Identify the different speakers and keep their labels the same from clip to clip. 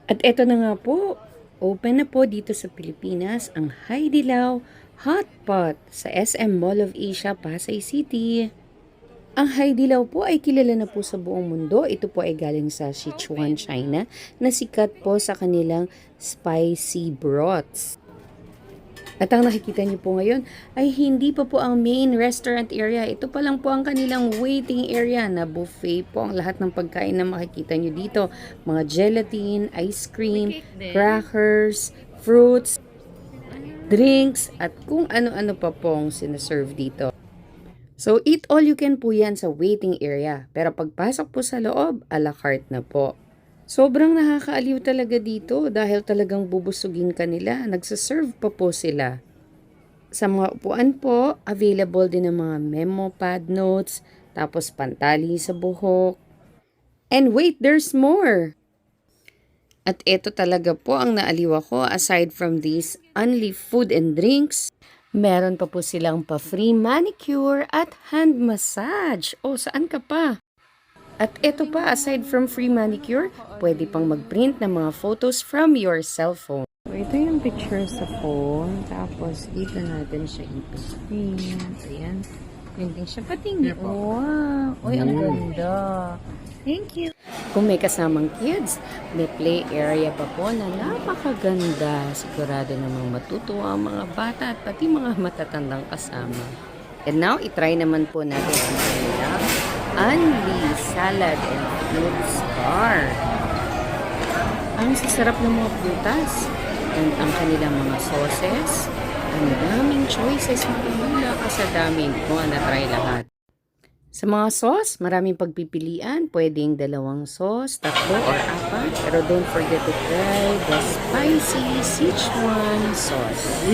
Speaker 1: At eto na nga po, open na po dito sa Pilipinas ang Haidilao Hot Pot sa SM Mall of Asia, Pasay City. Ang Haidilao po ay kilala na po sa buong mundo. Ito po ay galing sa Sichuan, China, na sikat po sa kanilang spicy broths. At ang nakikita niyo po ngayon ay hindi pa po ang main restaurant area. Ito pa lang po ang kanilang waiting area na buffet po ang lahat ng pagkain na makikita niyo dito. Mga gelatin, ice cream, crackers, fruits, drinks, at kung ano-ano pa pong sinaserve dito. So, eat all you can po yan sa waiting area. Pero pagpasok po sa loob, a la carte na po. Sobrang nakakaaliw talaga dito dahil talagang bubusugin ka nila. Nagsaserve pa po sila. Sa mga upuan po, available din ang mga memo pad notes, tapos pantali sa buhok. And wait, there's more! At ito talaga po ang naaliw ako. Aside from these only food and drinks, meron pa po silang pa-free manicure at hand massage. O, saan ka pa? At ito pa, aside from free manicure, pwede pang mag-print ng mga photos from your cellphone. So, ito yung picture sa phone. Tapos, dito natin siya ipa-print. Ayan. Printing siya. Patingin. Wow! Uy, ang ganda. Thank you. Kung may kasamang kids, may play area pa po na napakaganda. Sigurado namang matutuwa ang mga bata at pati mga matatandang kasama. And now, itry naman po natin ang kanilang Anli Salad and Fruits Bar. Ang sasarap ng mga prutas and ang kanilang mga sauces. Ang daming choices, magmula ka sa dami ko na try lahat. Sa mga sauce, maraming pagpipilian. Pwedeng 2 sauce, 3 or 4. Pero don't forget to try the spicy Sichuan sauce.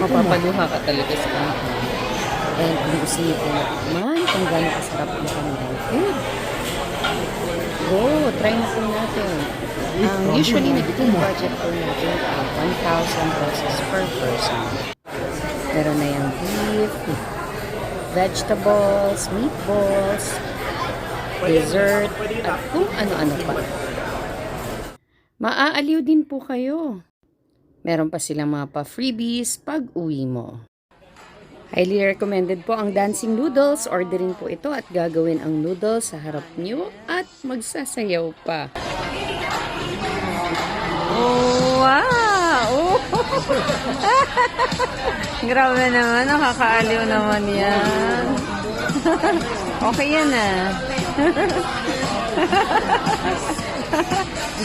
Speaker 1: Mapapaluha ka talaga sa kanila. And kung gusto niyo po natikman, kung gano'ng kasarap ang kanilang food. Go, try na po natin. Usually, nagiging budget po natin ay 1,000 pesos per person. Meron na yung beef, vegetables, meatballs, dessert, at kung ano-ano pa. Maaaliw din po kayo. Meron pa silang mga pa-freebies pag uwi mo. Highly recommended po ang dancing noodles. Orderin po ito at gagawin ang noodles sa harap nyo at magsasayaw pa.
Speaker 2: Oh, wow! Oh. Grabe naman, nakakaaliw naman yan. Okay yan ah.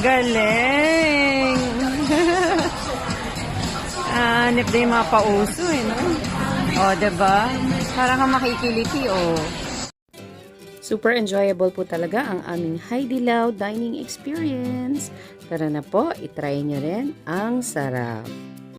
Speaker 2: Galing! Hanip na yung mga pauso eh, no? O, diba? Parang kang makikiliti, oh.
Speaker 1: Super enjoyable po talaga ang aming Haidilao dining experience. Tara na po, itry nyo rin ang sarap.